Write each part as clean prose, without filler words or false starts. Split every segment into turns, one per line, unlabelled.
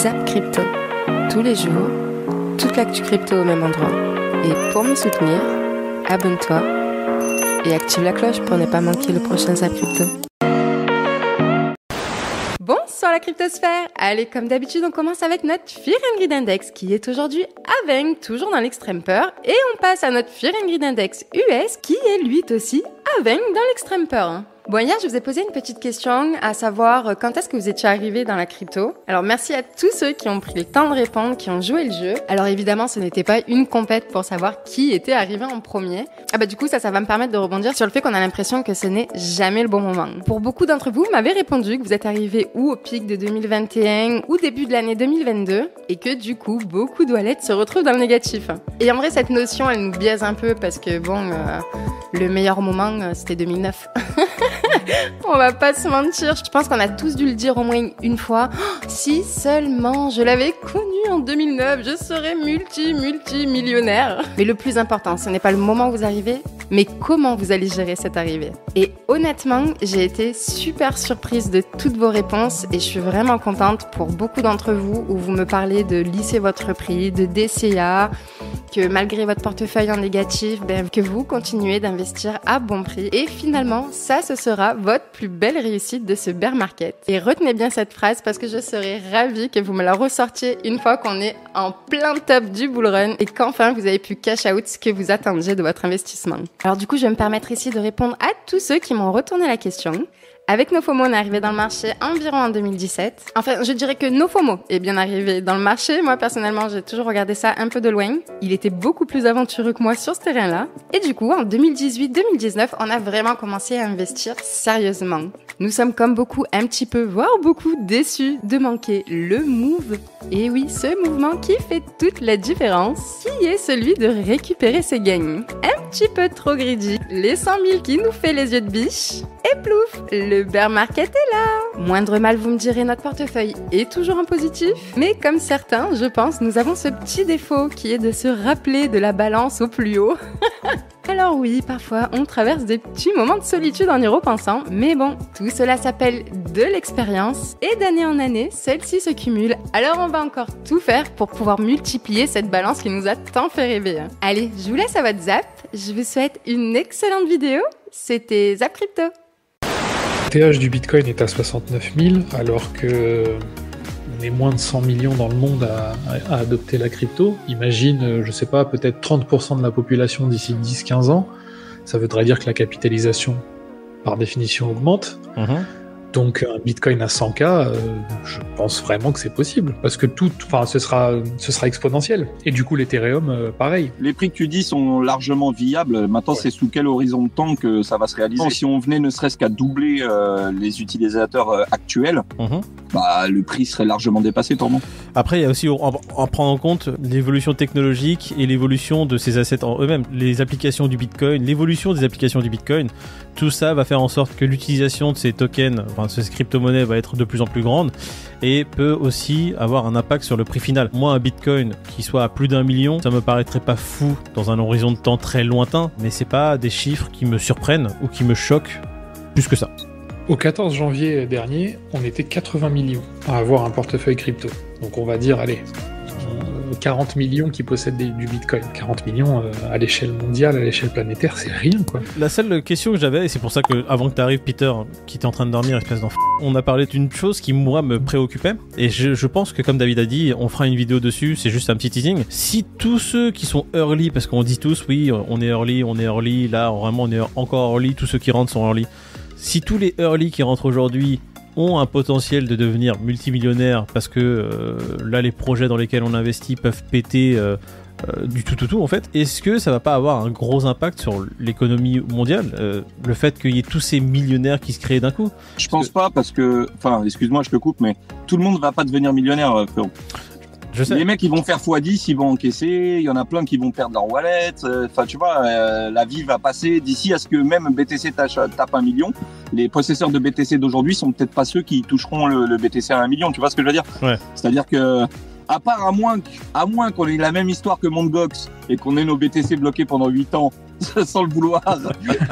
Zap Crypto. Tous les jours, toute l'actu crypto au même endroit. Et pour me soutenir, abonne-toi et active la cloche pour ne pas manquer le prochain Zap Crypto. Bonsoir la cryptosphère. Allez, comme d'habitude, on commence avec notre Fear and Greed Index qui est aujourd'hui à 20, toujours dans l'extrême peur. Et on passe à notre Fear and Greed Index US qui est lui aussi à 20 dans l'extrême peur. Bon, hier, je vous ai posé une petite question, à savoir quand est-ce que vous étiez arrivé dans la crypto. Alors, merci à tous ceux qui ont pris le temps de répondre, qui ont joué le jeu. Alors, évidemment, ce n'était pas une compète pour savoir qui était arrivé en premier. Du coup, ça va me permettre de rebondir sur le fait qu'on a l'impression que ce n'est jamais le bon moment. Pour beaucoup d'entre vous, m'avez répondu que vous êtes arrivé ou au pic de 2021 ou début de l'année 2022 et que du coup, beaucoup de wallets se retrouvent dans le négatif. Et en vrai, cette notion, elle nous biaise un peu parce que le meilleur moment, c'était 2009. On va pas se mentir, je pense qu'on a tous dû le dire au moins une fois. Oh, si seulement je l'avais connu en 2009, je serais multimillionnaire. Mais le plus important, ce n'est pas le moment où vous arrivez, mais comment vous allez gérer cette arrivée. Et honnêtement, j'ai été super surprise de toutes vos réponses et je suis vraiment contente pour beaucoup d'entre vous où vous me parlez de lisser votre prix, de DCA, que malgré votre portefeuille en négatif, que vous continuez d'investir à bon prix. Et finalement, ça, ce sera votre plus belle réussite de ce bear market. Et retenez bien cette phrase parce que je serai ravie que vous me la ressortiez une fois qu'on est en plein top du bull run et qu'enfin vous avez pu cash out ce que vous attendiez de votre investissement. Alors du coup, je vais me permettre ici de répondre à tous ceux qui m'ont retourné la question. Avec NoFomo, on est arrivé dans le marché environ en 2017. Enfin, je dirais que NoFomo est bien arrivé dans le marché. Moi, personnellement, j'ai toujours regardé ça un peu de loin. Il était beaucoup plus aventureux que moi sur ce terrain-là. Et du coup, en 2018-2019, on a vraiment commencé à investir sérieusement. Nous sommes comme beaucoup un petit peu, voire beaucoup déçus de manquer le move. Et oui, ce mouvement qui fait toute la différence, qui est celui de récupérer ses gains. Un petit peu trop greedy. Les 100 000 qui nous fait les yeux de biche. Et plouf, le bear market est là. Moindre mal, vous me direz, notre portefeuille est toujours en positif. Mais comme certains, je pense, nous avons ce petit défaut qui est de se rappeler de la balance au plus haut. Alors oui, parfois, on traverse des petits moments de solitude en y repensant, mais bon, tout cela s'appelle de l'expérience, et d'année en année, celle-ci se cumule, alors on va encore tout faire pour pouvoir multiplier cette balance qui nous a tant fait rêver. Allez, je vous laisse à votre zap, je vous souhaite une excellente vidéo, c'était Zap Crypto.
Le TH du Bitcoin est à 69 000, alors que on est moins de 100 millions dans le monde à adopter la crypto. Imagine, je sais pas, peut-être 30% de la population d'ici 10-15 ans. Ça voudrait dire que la capitalisation, par définition, augmente. Donc un Bitcoin à 100K, je pense vraiment que c'est possible. Parce que ce sera exponentiel. Et du coup, l'Ethereum, pareil.
Les prix que tu dis sont largement viables. Maintenant, c'est sous quel horizon de temps que ça va se réaliser? Si on venait ne serait-ce qu'à doubler les utilisateurs actuels, le prix serait largement dépassé, Tormont.
Après, il y a aussi à prendre en compte l'évolution technologique et l'évolution de ces assets en eux-mêmes. Les applications du Bitcoin, l'évolution des applications du Bitcoin, tout ça va faire en sorte que l'utilisation de ces tokens, ces crypto-monnaies va être de plus en plus grande et peut aussi avoir un impact sur le prix final. Moi, un Bitcoin qui soit à plus d'1 million, ça me paraîtrait pas fou dans un horizon de temps très lointain, mais c'est pas des chiffres qui me surprennent ou qui me choquent plus que ça.
Au 14 janvier dernier, on était 80 millions à avoir un portefeuille crypto. Donc on va dire, allez, 40 millions qui possèdent du Bitcoin. 40 millions à l'échelle mondiale, à l'échelle planétaire, c'est rien, quoi.
La seule question que j'avais, et c'est pour ça que avant que tu arrives, Peter, qui était en train de dormir, espèce d'enfant, on a parlé d'une chose qui, moi, me préoccupait. Et je pense que, comme David a dit, on fera une vidéo dessus, c'est juste un petit teasing. Si tous ceux qui sont early, parce qu'on dit tous, oui, on est early, là, vraiment, on est encore early, tous ceux qui rentrent sont early. Si tous les early qui rentrent aujourd'hui ont un potentiel de devenir multimillionnaires parce que là les projets dans lesquels on investit peuvent péter du tout en fait, est-ce que ça va pas avoir un gros impact sur l'économie mondiale, le fait qu'il y ait tous ces millionnaires qui se créent d'un coup?
Je pense pas parce que, excuse-moi je te coupe, mais tout le monde va pas devenir millionnaire, frérot.
Je sais.
Les mecs, ils vont faire x10, ils vont encaisser. Il y en a plein qui vont perdre leur wallet. Tu vois, la vie va passer d'ici à ce que même BTC tape 1 million. Les possesseurs de BTC d'aujourd'hui sont peut-être pas ceux qui toucheront le BTC à 1 million. Tu vois ce que je veux dire?
Ouais.
C'est-à-dire que, à moins qu'on ait la même histoire que Mt. Gox et qu'on ait nos BTC bloqués pendant 8 ans sans le vouloir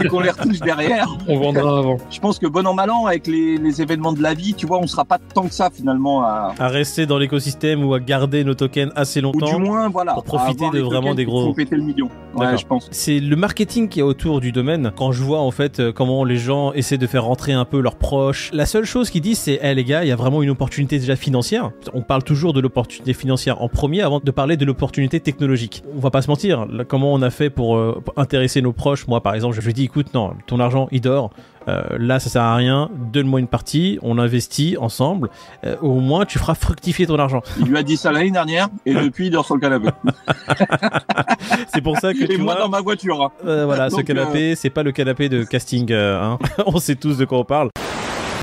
et qu'on les retouche derrière.
On vendra avant.
Je pense que bon an mal an, avec les événements de la vie, tu vois, on sera pas tant que ça finalement
à rester dans l'écosystème ou à garder nos tokens assez longtemps.
Ou du moins, voilà,
pour profiter de vraiment des gros.
Pour péter le million. Ouais, je pense.
C'est le marketing qui est autour du domaine. Quand je vois en fait comment les gens essaient de faire rentrer un peu leurs proches, la seule chose qu'ils disent c'est les gars, il y a vraiment une opportunité déjà financière. On parle toujours de l'opportunité financière en premier avant de parler de l'opportunité technologique. On va pas se mentir, là, comment on a fait pour intéresser nos proches. Moi par exemple, je lui dis écoute, non, ton argent il dort. Là ça sert à rien, donne-moi une partie, on investit ensemble, au moins tu feras fructifier ton argent.
Il lui a dit ça l'année dernière et depuis il dort sur le canapé.
C'est pour ça que
et moi dans ma voiture. Hein.
Voilà, donc, ce canapé, c'est pas le canapé de casting, hein. On sait tous de quoi on parle.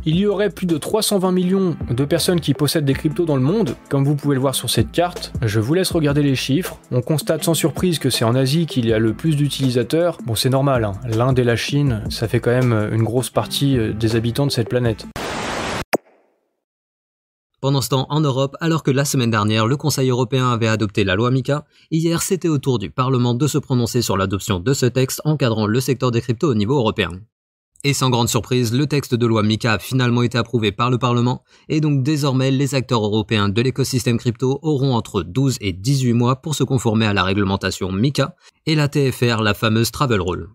Il y aurait plus de 320 millions de personnes qui possèdent des cryptos dans le monde, comme vous pouvez le voir sur cette carte. Je vous laisse regarder les chiffres. On constate sans surprise que c'est en Asie qu'il y a le plus d'utilisateurs. Bon, c'est normal, hein. L'Inde et la Chine, ça fait quand même une grosse partie des habitants de cette planète.
Pendant ce temps, en Europe, alors que la semaine dernière, le Conseil européen avait adopté la loi MiCA, hier c'était au tour du Parlement de se prononcer sur l'adoption de ce texte encadrant le secteur des cryptos au niveau européen. Et sans grande surprise, le texte de loi MiCA a finalement été approuvé par le Parlement, et donc désormais les acteurs européens de l'écosystème crypto auront entre 12 et 18 mois pour se conformer à la réglementation MiCA et la TFR, la fameuse Travel Rule.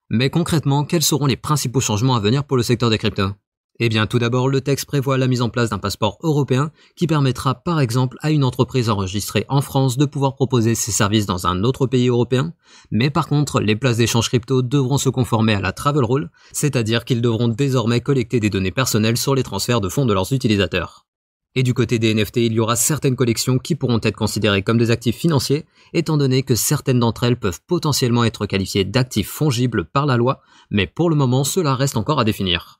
Mais concrètement, quels seront les principaux changements à venir pour le secteur des cryptos ? Eh bien, tout d'abord, le texte prévoit la mise en place d'un passeport européen qui permettra par exemple à une entreprise enregistrée en France de pouvoir proposer ses services dans un autre pays européen, mais par contre, les places d'échange crypto devront se conformer à la Travel Rule, c'est-à-dire qu'ils devront désormais collecter des données personnelles sur les transferts de fonds de leurs utilisateurs. Et du côté des NFT, il y aura certaines collections qui pourront être considérées comme des actifs financiers, étant donné que certaines d'entre elles peuvent potentiellement être qualifiées d'actifs fongibles par la loi, mais pour le moment, cela reste encore à définir.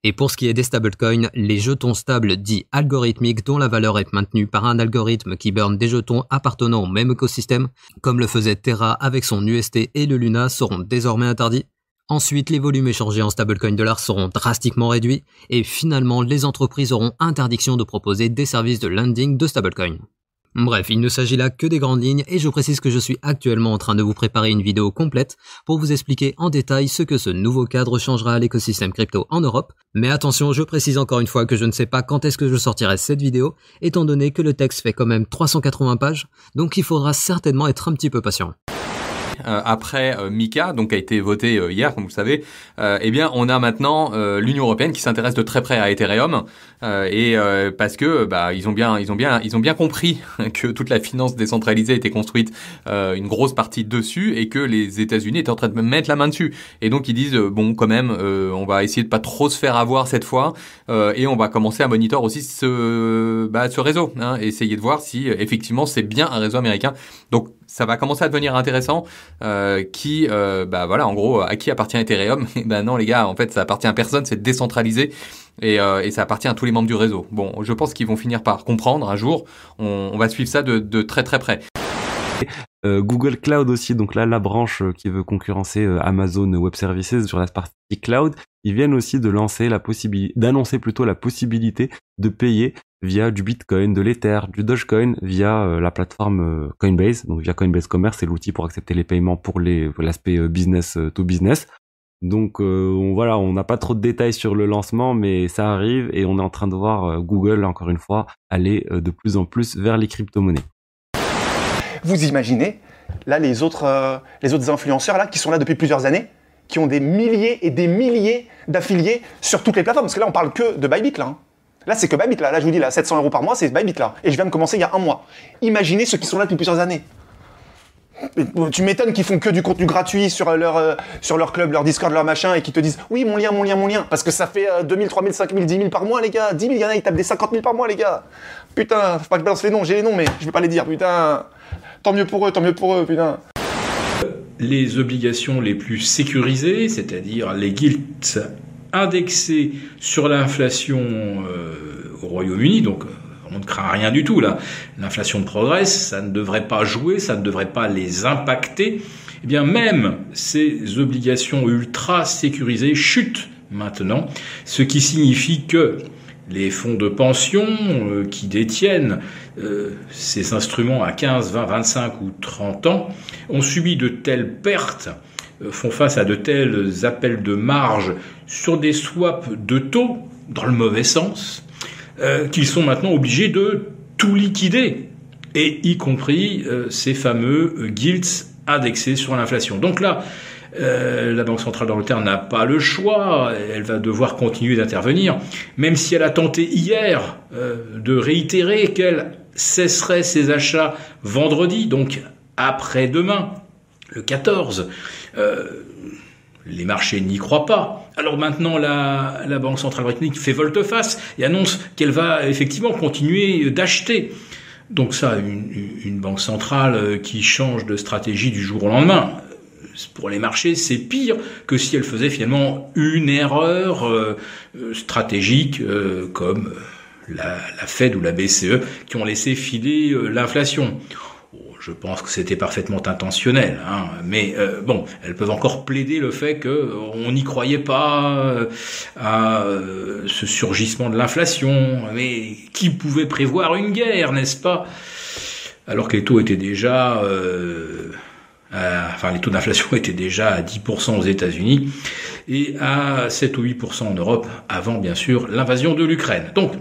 Et pour ce qui est des stablecoins, les jetons stables dits algorithmiques dont la valeur est maintenue par un algorithme qui burn des jetons appartenant au même écosystème, comme le faisait Terra avec son UST et le Luna, seront désormais interdits. Ensuite, les volumes échangés en stablecoin dollars seront drastiquement réduits, et finalement, les entreprises auront interdiction de proposer des services de lending de stablecoin. Bref, il ne s'agit là que des grandes lignes et je précise que je suis actuellement en train de vous préparer une vidéo complète pour vous expliquer en détail ce que ce nouveau cadre changera à l'écosystème crypto en Europe. Mais attention, je précise encore une fois que je ne sais pas quand est-ce que je sortirai cette vidéo, étant donné que le texte fait quand même 380 pages, donc il faudra certainement être un petit peu patient.
Après MiCA, donc a été voté hier, comme vous le savez, eh bien on a maintenant l'Union européenne qui s'intéresse de très près à Ethereum parce que ils ont bien compris que toute la finance décentralisée était construite une grosse partie dessus et que les États-Unis étaient en train de mettre la main dessus. Et donc ils disent bon quand même on va essayer de pas trop se faire avoir cette fois et on va commencer à monitorer aussi ce réseau, hein, essayer de voir si effectivement c'est bien un réseau américain. Donc ça va commencer à devenir intéressant. En gros, à qui appartient Ethereum? Non, les gars, en fait, ça appartient à personne, c'est décentralisé et ça appartient à tous les membres du réseau. Bon, je pense qu'ils vont finir par comprendre un jour. On va suivre ça de très très près.
Google Cloud aussi, donc là, la branche qui veut concurrencer Amazon Web Services sur la partie cloud, ils viennent aussi d'annoncer la possibilité de payer via du Bitcoin, de l'Ether, du Dogecoin via la plateforme Coinbase, donc via Coinbase Commerce, c'est l'outil pour accepter les paiements pour l'aspect business to business. Donc on n'a pas trop de détails sur le lancement, mais ça arrive et on est en train de voir Google, encore une fois, aller de plus en plus vers les crypto-monnaies.
Vous imaginez, là, les autres influenceurs là, qui sont là depuis plusieurs années, qui ont des milliers et des milliers d'affiliés sur toutes les plateformes. Parce que là, on parle que de Bybit, là. Hein. Là, c'est que Bybit, là. Là, je vous dis, là, 700 € par mois, c'est Bybit, là. Et je viens de commencer il y a un mois. Imaginez ceux qui sont là depuis plusieurs années. Tu m'étonnes qu'ils font que du contenu gratuit sur leur club, leur Discord, leur machin, et qui te disent « Oui, mon lien. » Parce que ça fait 2000, 3000, 5000, 10 000 par mois, les gars. 10 000, il y en a, ils tapent des 50 000 par mois, les gars. Putain, faut pas que je balance les noms. J'ai les noms, mais je vais pas les dire, putain. Tant mieux pour eux, putain.
Les obligations les plus sécurisées, c'est-à-dire les gilts indexés sur l'inflation au Royaume-Uni, donc on ne craint rien du tout là. L'inflation progresse, ça ne devrait pas jouer, ça ne devrait pas les impacter. Eh bien même ces obligations ultra sécurisées chutent maintenant, ce qui signifie que les fonds de pension qui détiennent ces instruments à 15, 20, 25 ou 30 ans ont subi de telles pertes font face à de tels appels de marge sur des swaps de taux, dans le mauvais sens, qu'ils sont maintenant obligés de tout liquider, et y compris ces fameux gilts indexés sur l'inflation. Donc là, la Banque centrale d'Angleterre n'a pas le choix, elle va devoir continuer d'intervenir, même si elle a tenté hier de réitérer qu'elle cesserait ses achats vendredi, donc après-demain, le 14. Les marchés n'y croient pas. Alors maintenant, la Banque centrale britannique fait volte-face et annonce qu'elle va effectivement continuer d'acheter. Donc ça, une banque centrale qui change de stratégie du jour au lendemain, pour les marchés, c'est pire que si elle faisait finalement une erreur stratégique comme la Fed ou la BCE qui ont laissé filer l'inflation. Je pense que c'était parfaitement intentionnel, hein, mais bon, elles peuvent encore plaider le fait qu'on n'y croyait pas à ce surgissement de l'inflation. Mais qui pouvait prévoir une guerre, n'est-ce pas? Alors que les taux étaient déjà, les taux d'inflation étaient déjà à 10% aux États-Unis et à 7 ou 8% en Europe avant, bien sûr, l'invasion de l'Ukraine. Donc,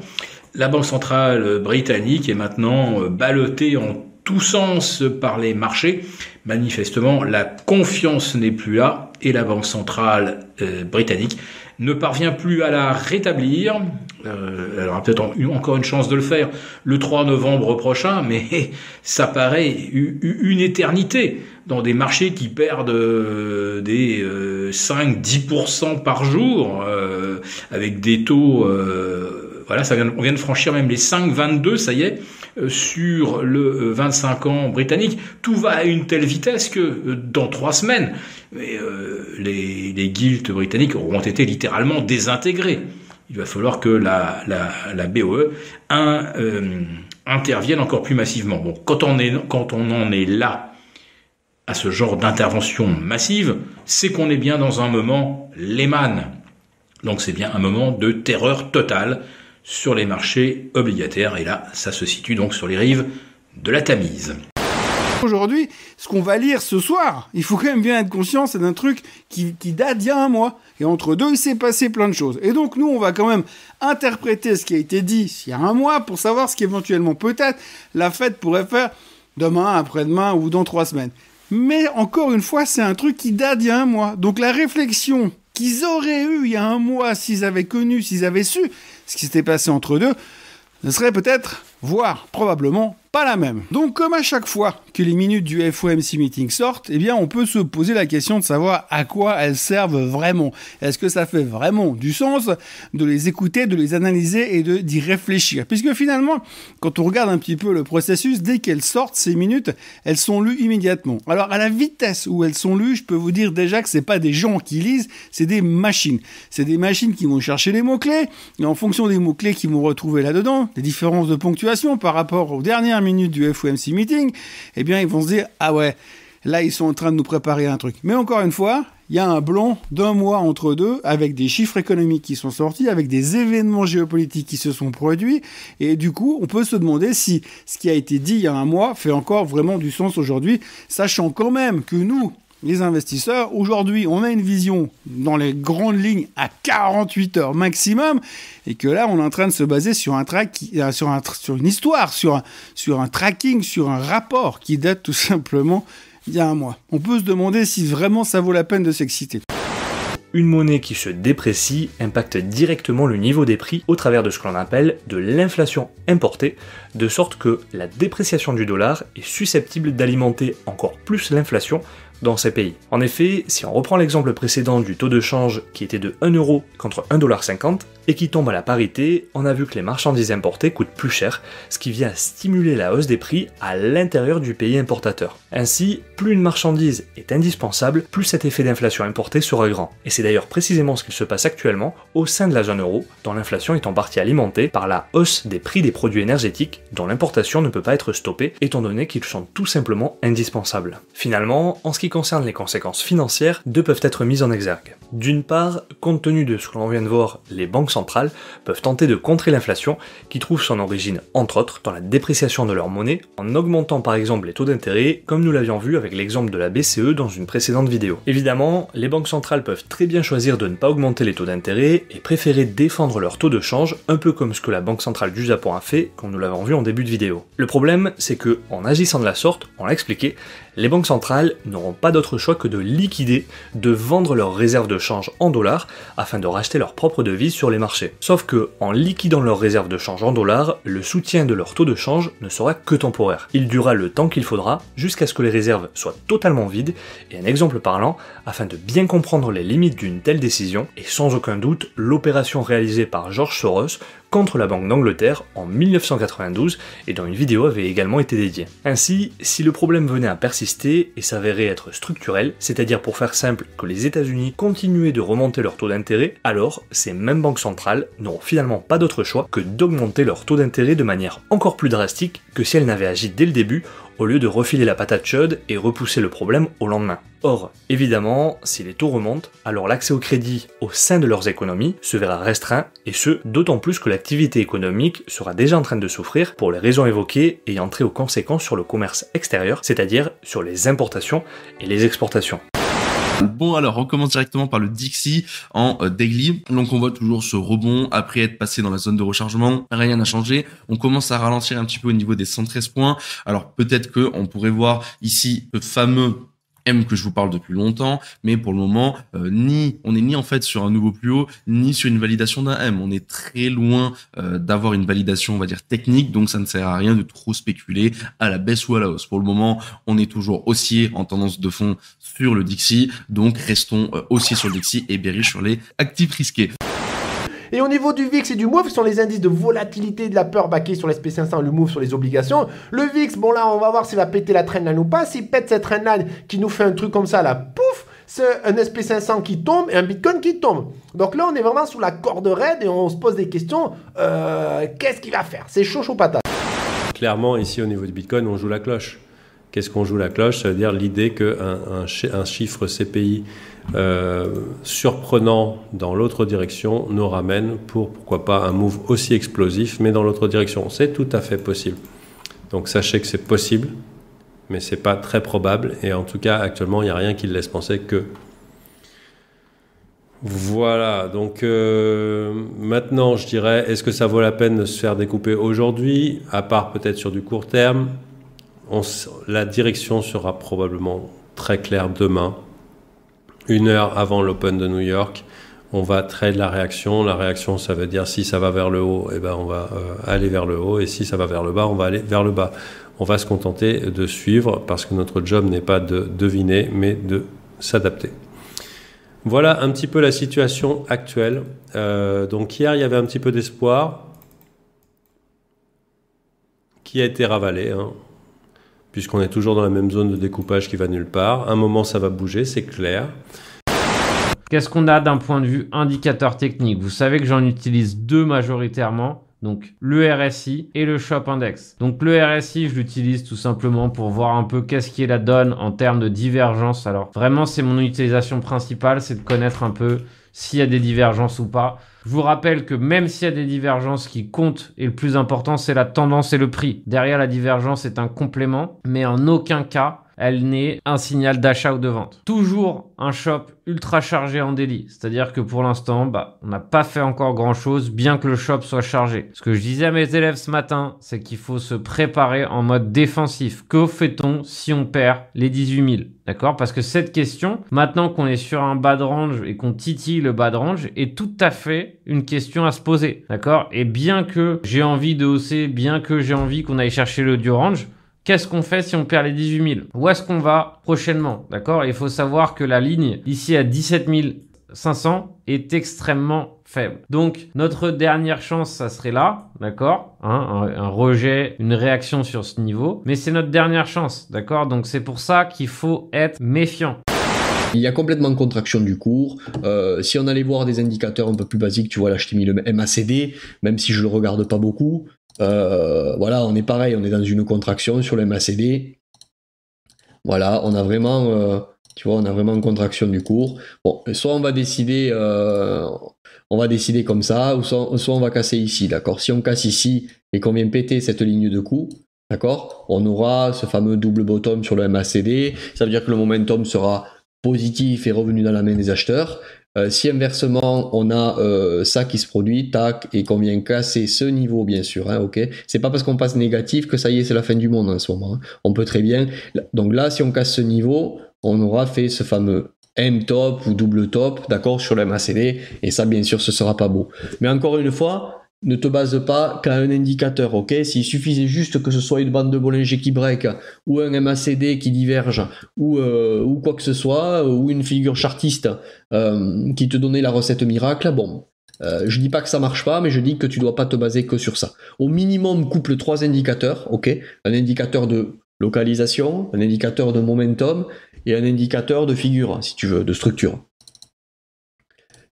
la Banque centrale britannique est maintenant ballottée en tous sens par les marchés. Manifestement, la confiance n'est plus là et la Banque centrale britannique ne parvient plus à la rétablir. Elle aura peut-être encore une chance de le faire le 3 novembre prochain, mais ça paraît une éternité dans des marchés qui perdent des 5-10% par jour, avec des taux... Voilà, on vient de franchir même les 5,22, ça y est, sur le 25 ans britannique. Tout va à une telle vitesse que dans 3 semaines, les gilts britanniques auront été littéralement désintégrés. Il va falloir que la BOE intervienne encore plus massivement. Bon, quand on en est là, à ce genre d'intervention massive, c'est qu'on est bien dans un moment Lehman. Donc c'est bien un moment de terreur totale sur les marchés obligataires. Et là, ça se situe donc sur les rives de la Tamise.
Aujourd'hui, ce qu'on va lire ce soir, il faut quand même bien être conscient, c'est d'un truc qui date d'il y a un mois. Et entre deux, il s'est passé plein de choses. Et donc, nous, on va quand même interpréter ce qui a été dit il y a un mois pour savoir ce qu'éventuellement, peut-être, la Fed pourrait faire demain, après-demain ou dans 3 semaines. Mais encore une fois, c'est un truc qui date d'il y a un mois. Donc la réflexion qu'ils auraient eue il y a un mois, s'ils avaient connu, s'ils avaient su ce qui s'était passé entre deux, ne serait peut-être, voire probablement, pas la même. Donc comme à chaque fois que les minutes du FOMC meeting sortent, eh bien on peut se poser la question de savoir à quoi elles servent vraiment. Est-ce que ça fait vraiment du sens de les écouter, de les analyser et d'y réfléchir? Puisque finalement, quand on regarde un petit peu le processus, dès qu'elles sortent, ces minutes, elles sont lues immédiatement. Alors à la vitesse où elles sont lues, je peux vous dire déjà que c'est pas des gens qui lisent, c'est des machines. C'est des machines qui vont chercher les mots-clés, et en fonction des mots-clés qu'ils vont retrouver là-dedans, des différences de ponctuation par rapport aux dernières minutes du FOMC meeting, eh bien ils vont se dire ah ouais, là ils sont en train de nous préparer un truc. Mais encore une fois, il y a un blanc d'un mois entre deux avec des chiffres économiques qui sont sortis, avec des événements géopolitiques qui se sont produits, et du coup on peut se demander si ce qui a été dit il y a un mois fait encore vraiment du sens aujourd'hui, sachant quand même que nous, les investisseurs, aujourd'hui, on a une vision dans les grandes lignes à 48 heures maximum, et que là, on est en train de se baser sur un sur une histoire, sur un tracking, sur un rapport qui date tout simplement d'il y a un mois. On peut se demander si vraiment ça vaut la peine de s'exciter.
Une monnaie qui se déprécie impacte directement le niveau des prix au travers de ce que l'on appelle de l'inflation importée, de sorte que la dépréciation du dollar est susceptible d'alimenter encore plus l'inflation dans ces pays. En effet, si on reprend l'exemple précédent du taux de change qui était de 1 euro contre 1,50$ et qui tombe à la parité, on a vu que les marchandises importées coûtent plus cher, ce qui vient stimuler la hausse des prix à l'intérieur du pays importateur. Ainsi, plus une marchandise est indispensable, plus cet effet d'inflation importée sera grand. Et c'est d'ailleurs précisément ce qu'il se passe actuellement au sein de la zone euro, dont l'inflation est en partie alimentée par la hausse des prix des produits énergétiques, dont l'importation ne peut pas être stoppée, étant donné qu'ils sont tout simplement indispensables. Finalement, en ce qui concerne les conséquences financières, deux peuvent être mises en exergue. D'une part, compte tenu de ce que l'on vient de voir, les banques centrales peuvent tenter de contrer l'inflation, qui trouve son origine, entre autres, dans la dépréciation de leur monnaie, en augmentant par exemple les taux d'intérêt, comme nous l'avions vu avec l'exemple de la BCE dans une précédente vidéo. Évidemment, les banques centrales peuvent très bien choisir de ne pas augmenter les taux d'intérêt et préférer défendre leur taux de change, un peu comme ce que la Banque centrale du Japon a fait, comme nous l'avons vu en début de vidéo. Le problème, c'est que, en agissant de la sorte, on l'a expliqué, les banques centrales n'auront pas d'autre choix que de liquider, de vendre leurs réserves de change en dollars afin de racheter leurs propres devises sur les marchés. Sauf que, en liquidant leurs réserves de change en dollars, le soutien de leur taux de change ne sera que temporaire. Il durera le temps qu'il faudra jusqu'à ce que les réserves soient totalement vides, et un exemple parlant, afin de bien comprendre les limites d'une telle décision, et sans aucun doute l'opération réalisée par George Soros contre la Banque d'Angleterre en 1992 et dont une vidéo avait également été dédiée. Ainsi, si le problème venait à persister et s'avérait être structurel, c'est-à-dire pour faire simple que les États-Unis continuaient de remonter leur taux d'intérêt, alors ces mêmes banques centrales n'auront finalement pas d'autre choix que d'augmenter leur taux d'intérêt de manière encore plus drastique que si elles n'avaient agi dès le début au lieu de refiler la patate chaude et repousser le problème au lendemain. Or, évidemment, si les taux remontent, alors l'accès au crédit au sein de leurs économies se verra restreint, et ce, d'autant plus que l'activité économique sera déjà en train de souffrir pour les raisons évoquées ayant trait aux conséquences sur le commerce extérieur, c'est-à-dire sur les importations et les exportations.
Bon alors, on commence directement par le Dixie en daily. Donc on voit toujours ce rebond après être passé dans la zone de rechargement. Rien n'a changé. On commence à ralentir un petit peu au niveau des 113 points. Alors peut-être que on pourrait voir ici le fameux M que je vous parle depuis longtemps, mais pour le moment, on n'est ni en fait sur un nouveau plus haut, ni sur une validation d'un M. On est très loin d'avoir une validation, on va dire, technique, donc ça ne sert à rien de trop spéculer à la baisse ou à la hausse. Pour le moment, on est toujours haussier en tendance de fond sur le Dixie, donc restons haussier sur le Dixie et bearish sur les actifs risqués.
Et au niveau du VIX et du MOVE, qui sont les indices de volatilité de la peur baquée sur l'SP500 et le MOVE sur les obligations. Le VIX, bon là, on va voir s'il va péter la trendline ou pas. S'il pète cette trendline qui nous fait un truc comme ça, là, pouf, c'est un SP500 qui tombe et un Bitcoin qui tombe. Donc là, on est vraiment sous la corde raide et on se pose des questions. Qu'est-ce qu'il va faire? C'est chaud, chaud patate.
Clairement, ici, au niveau du Bitcoin, on joue la cloche. Qu'est-ce qu'on joue la cloche? Ça veut dire l'idée qu'un chiffre CPI surprenant dans l'autre direction nous ramène pourquoi pas un move aussi explosif, mais dans l'autre direction. C'est tout à fait possible. Donc sachez que c'est possible, mais c'est pas très probable. Et en tout cas, actuellement, il n'y a rien qui laisse penser que... Voilà, donc maintenant, je dirais, est-ce que ça vaut la peine de se faire découper aujourd'hui, à part peut-être sur du court terme? La direction sera probablement très claire demain. 1 heure avant l'Open de New York, on va trade la réaction. La réaction, ça veut dire si ça va vers le haut, eh ben on va aller vers le haut, et si ça va vers le bas, on va aller vers le bas. On va se contenter de suivre parce que notre job n'est pas de deviner, mais de s'adapter. Voilà un petit peu la situation actuelle. Donc hier, il y avait un petit peu d'espoir qui a été ravalé, hein, puisqu'on est toujours dans la même zone de découpage qui va nulle part. À un moment, ça va bouger, c'est clair.
Qu'est-ce qu'on a d'un point de vue indicateur technique? Vous savez que j'en utilise deux majoritairement. Donc le RSI et le Shop Index. Donc le RSI, je l'utilise tout simplement pour voir un peu qu'est-ce qui est la donne en termes de divergence. Alors vraiment, c'est mon utilisation principale, c'est de connaître un peu s'il y a des divergences ou pas. Je vous rappelle que même s'il y a des divergences, qui comptent et le plus important, c'est la tendance et le prix. Derrière, la divergence est un complément, mais en aucun cas, elle n'est un signal d'achat ou de vente. Toujours un shop ultra chargé en daily. C'est-à-dire que pour l'instant, on n'a pas fait encore grand-chose, bien que le shop soit chargé. Ce que je disais à mes élèves ce matin, c'est qu'il faut se préparer en mode défensif. Que fait-on si on perd les 18 000? D'accord? Parce que cette question, maintenant qu'on est sur un bas de range et qu'on titille le bas de range, est tout à fait une question à se poser. D'accord? Et bien que j'ai envie de hausser, bien que j'ai envie qu'on aille chercher le du range, qu'est-ce qu'on fait si on perd les 18 000? Où est-ce qu'on va prochainement? D'accord? Il faut savoir que la ligne ici à 17 500 est extrêmement faible. Donc, notre dernière chance, ça serait là, d'accord? Un rejet, une réaction sur ce niveau. Mais c'est notre dernière chance, d'accord? Donc, c'est pour ça qu'il faut être méfiant.
Il y a complètement contraction du cours. Si on allait voir des indicateurs un peu plus basiques, tu vois, là, je t'ai mis le MACD, même si je le regarde pas beaucoup. Voilà, on est pareil, on est dans une contraction sur le MACD. Voilà, on a vraiment Tu vois, on a vraiment une contraction du cours. Bon, soit on va décider comme ça, ou soit on va casser ici, d'accord? Si on casse ici et qu'on vient péter cette ligne de coup, d'accord, on aura ce fameux double bottom sur le MACD. Ça veut dire que le momentum sera positif et revenu dans la main des acheteurs. Si inversement on a ça qui se produit, tac, et qu'on vient casser ce niveau, bien sûr, hein, ok. C'est pas parce qu'on passe négatif que ça y est, c'est la fin du monde en ce moment. Hein. On peut très bien. Donc là, si on casse ce niveau, on aura fait ce fameux M top ou double top, d'accord, sur le MACD, et ça, bien sûr, ce sera pas beau. Mais encore une fois, ne te base pas qu'à un indicateur, ok? S'il suffisait juste que ce soit une bande de Bollinger qui break, ou un MACD qui diverge, ou quoi que ce soit, ou une figure chartiste qui te donnait la recette miracle, bon, je dis pas que ça marche pas, mais je dis que tu dois pas te baser que sur ça. Au minimum, couple 3 indicateurs, ok? Un indicateur de localisation, un indicateur de momentum, et un indicateur de figure, si tu veux, de structure.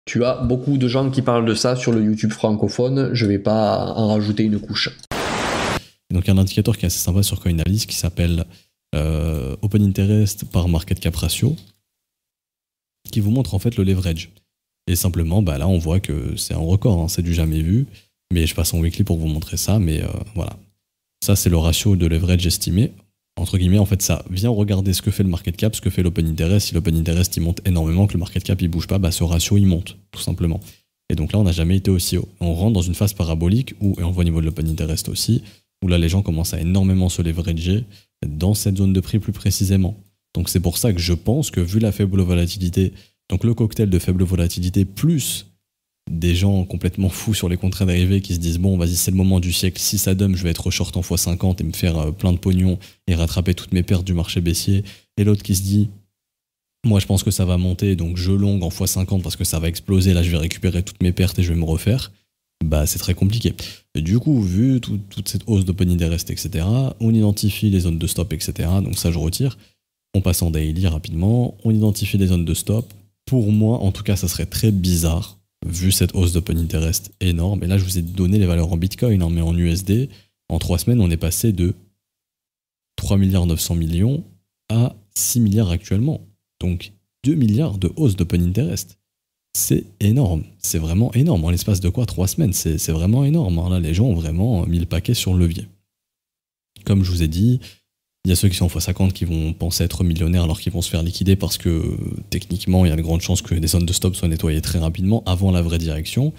Tu as beaucoup de gens qui parlent de ça sur le YouTube francophone, je vais pas en rajouter une couche.
Donc il y a un indicateur qui est assez sympa sur CoinAlysis qui s'appelle Open Interest par Market Cap Ratio, qui vous montre en fait le leverage. Et simplement, bah là on voit que c'est un record, hein, c'est du jamais vu, mais je passe en weekly pour vous montrer ça, mais voilà. Ça c'est le ratio de leverage estimé. Entre guillemets, en fait, ça vient regarder ce que fait le market cap, ce que fait l'open interest. Si l'open interest il monte énormément, que le market cap il bouge pas, bah ce ratio il monte, tout simplement. Et donc là, on n'a jamais été aussi haut. On rentre dans une phase parabolique où, et on voit au niveau de l'open interest aussi, où là les gens commencent à énormément se leverager dans cette zone de prix plus précisément. Donc c'est pour ça que je pense que vu la faible volatilité, donc le cocktail de faible volatilité plus des gens complètement fous sur les contrats dérivés qui se disent bon vas-y c'est le moment du siècle, si ça dump je vais être short en x50 et me faire plein de pognon et rattraper toutes mes pertes du marché baissier, et l'autre qui se dit moi je pense que ça va monter donc je long en x50 parce que ça va exploser, là je vais récupérer toutes mes pertes et je vais me refaire, bah c'est très compliqué. Et du coup vu toute cette hausse d'open interest etc, on identifie les zones de stop etc, donc ça je retire, on passe en daily rapidement, on identifie les zones de stop. Pour moi en tout cas ça serait très bizarre vu cette hausse d'open interest énorme, et là je vous ai donné les valeurs en Bitcoin, hein, mais en USD, en 3 semaines on est passé de 3 milliards 900 millions à 6 milliards actuellement. Donc 2 milliards de hausse d'open interest. C'est énorme, c'est vraiment énorme. En l'espace de quoi 3 semaines, c'est vraiment énorme. Hein. Là les gens ont vraiment mis le paquet sur le levier. Comme je vous ai dit, il y a ceux qui sont en x50 qui vont penser être millionnaires alors qu'ils vont se faire liquider parce que techniquement il y a de grandes chances que des zones de stop soient nettoyées très rapidement avant la vraie direction.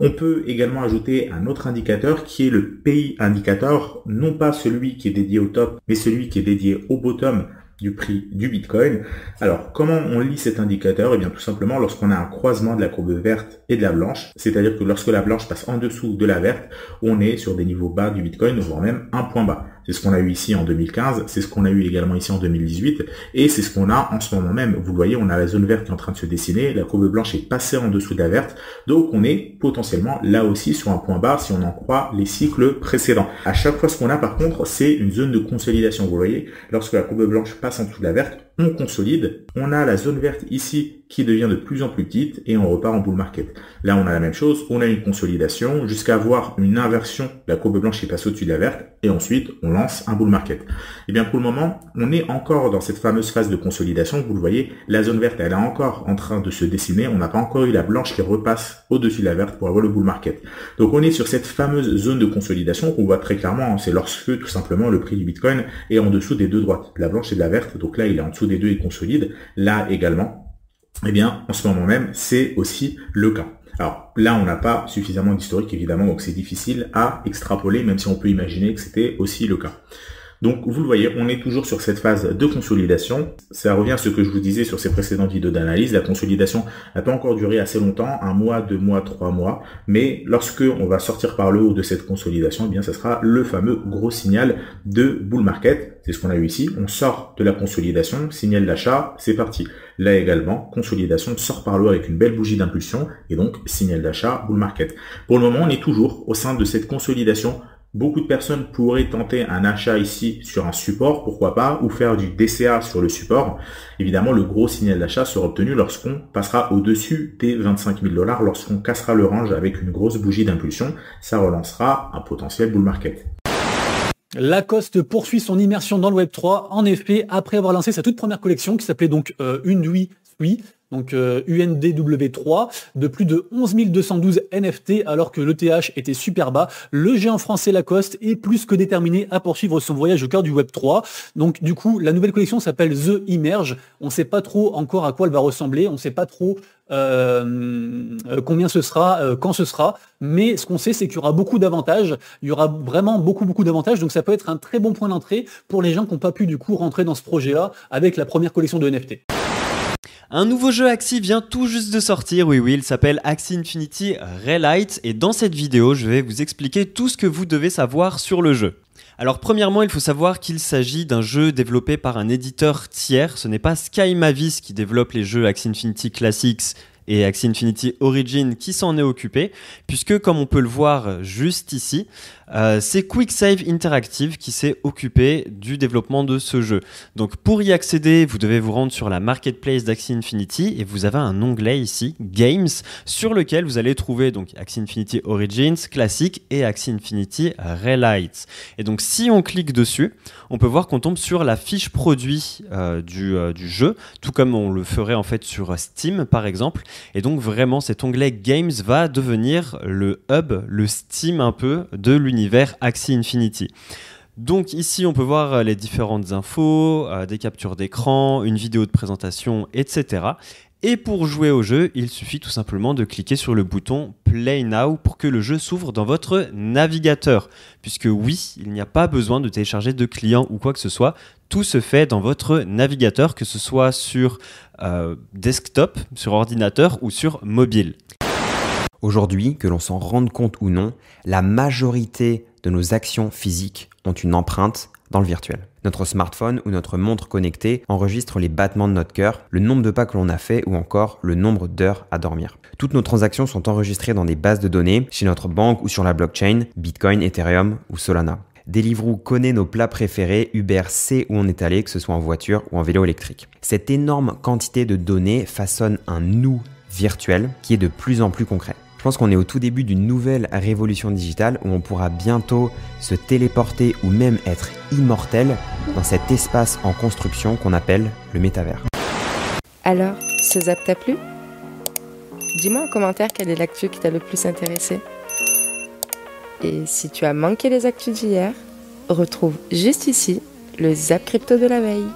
On peut également ajouter un autre indicateur qui est le PI indicator, non pas celui qui est dédié au top, mais celui qui est dédié au bottom du prix du Bitcoin. Alors, comment on lit cet indicateur? Eh bien, tout simplement, lorsqu'on a un croisement de la courbe verte et de la blanche, c'est-à-dire que lorsque la blanche passe en dessous de la verte, on est sur des niveaux bas du Bitcoin, voire même un point bas. C'est ce qu'on a eu ici en 2015, c'est ce qu'on a eu également ici en 2018, et c'est ce qu'on a en ce moment même. Vous le voyez, on a la zone verte qui est en train de se dessiner, la courbe blanche est passée en dessous de la verte, donc on est potentiellement là aussi sur un point bas si on en croit les cycles précédents. À chaque fois, ce qu'on a par contre, c'est une zone de consolidation. Vous voyez, lorsque la courbe blanche passe en dessous de la verte, on consolide, on a la zone verte ici qui devient de plus en plus petite et on repart en bull market. Là, on a la même chose, on a une consolidation jusqu'à avoir une inversion, la courbe blanche qui passe au-dessus de la verte et ensuite on lance un bull market. Et bien pour le moment, on est encore dans cette fameuse phase de consolidation. Vous le voyez, la zone verte, elle est encore en train de se dessiner. On n'a pas encore eu la blanche qui repasse au-dessus de la verte pour avoir le bull market. Donc on est sur cette fameuse zone de consolidation qu'on voit très clairement. C'est lorsque tout simplement le prix du Bitcoin est en dessous des deux droites, de la blanche et de la verte. Donc là, il est en dessous des deux et consolide. Là également. Eh bien, en ce moment même, c'est aussi le cas. Alors là, on n'a pas suffisamment d'historique, évidemment, donc c'est difficile à extrapoler, même si on peut imaginer que c'était aussi le cas. Donc, vous le voyez, on est toujours sur cette phase de consolidation. Ça revient à ce que je vous disais sur ces précédentes vidéos d'analyse. La consolidation n'a pas encore duré assez longtemps, 1 mois, 2 mois, 3 mois. Mais lorsque on va sortir par le haut de cette consolidation, eh bien, ça sera le fameux gros signal de bull market. C'est ce qu'on a eu ici. On sort de la consolidation, signal d'achat, c'est parti. Là également, consolidation sort par le haut avec une belle bougie d'impulsion et donc signal d'achat, bull market. Pour le moment, on est toujours au sein de cette consolidation. Beaucoup de personnes pourraient tenter un achat ici sur un support, pourquoi pas, ou faire du DCA sur le support. Évidemment, le gros signal d'achat sera obtenu lorsqu'on passera au-dessus des 25 000 $, lorsqu'on cassera le range avec une grosse bougie d'impulsion. Ça relancera un potentiel bull market.
Lacoste poursuit son immersion dans le Web3, en effet, après avoir lancé sa toute première collection qui s'appelait donc Undwi 3, donc UNDW3, de plus de 11 212 NFT, alors que l'ETH était super bas. Le géant français Lacoste est plus que déterminé à poursuivre son voyage au cœur du Web3. Donc du coup, la nouvelle collection s'appelle The Emerge. On ne sait pas trop encore à quoi elle va ressembler, on ne sait pas trop combien ce sera, quand ce sera, mais ce qu'on sait, c'est qu'il y aura beaucoup d'avantages, il y aura vraiment beaucoup d'avantages, donc ça peut être un très bon point d'entrée pour les gens qui n'ont pas pu du coup rentrer dans ce projet-là avec la première collection de NFT.
Un nouveau jeu Axie vient tout juste de sortir, oui, il s'appelle Axie Infinity Relight, et dans cette vidéo, je vais vous expliquer tout ce que vous devez savoir sur le jeu. Alors premièrement, il faut savoir qu'il s'agit d'un jeu développé par un éditeur tiers, ce n'est pas Sky Mavis qui développe les jeux Axie Infinity Classics et Axie Infinity Origin qui s'en est occupé, puisque comme on peut le voir juste ici, c'est QuickSave Interactive qui s'est occupé du développement de ce jeu. Donc pour y accéder, vous devez vous rendre sur la marketplace d'Axie Infinity et vous avez un onglet ici, Games, sur lequel vous allez trouver donc Axie Infinity Origins, Classic et Axie Infinity Relight. Et donc si on clique dessus, on peut voir qu'on tombe sur la fiche produit du jeu, tout comme on le ferait en fait sur Steam par exemple. Et donc vraiment cet onglet Games va devenir le hub, le Steam un peu de l'univers Axie Infinity. Donc ici on peut voir les différentes infos, des captures d'écran, une vidéo de présentation, etc. Et pour jouer au jeu, il suffit tout simplement de cliquer sur le bouton Play Now pour que le jeu s'ouvre dans votre navigateur. Puisque oui, il n'y a pas besoin de télécharger de client ou quoi que ce soit. Tout se fait dans votre navigateur, que ce soit sur desktop, sur ordinateur ou sur mobile.
Aujourd'hui, que l'on s'en rende compte ou non, la majorité de nos actions physiques ont une empreinte dans le virtuel. Notre smartphone ou notre montre connectée enregistre les battements de notre cœur, le nombre de pas que l'on a fait ou encore le nombre d'heures à dormir. Toutes nos transactions sont enregistrées dans des bases de données, chez notre banque ou sur la blockchain, Bitcoin, Ethereum ou Solana. Deliveroo connaît nos plats préférés, Uber sait où on est allé, que ce soit en voiture ou en vélo électrique. Cette énorme quantité de données façonne un nous virtuel qui est de plus en plus concret. Je pense qu'on est au tout début d'une nouvelle révolution digitale où on pourra bientôt se téléporter ou même être immortel dans cet espace en construction qu'on appelle le métavers.
Alors, ce zap t'a plu? Dis-moi en commentaire quelle est l'actu qui t'a le plus intéressé. Et si tu as manqué les actus d'hier, retrouve juste ici le zap crypto de la veille.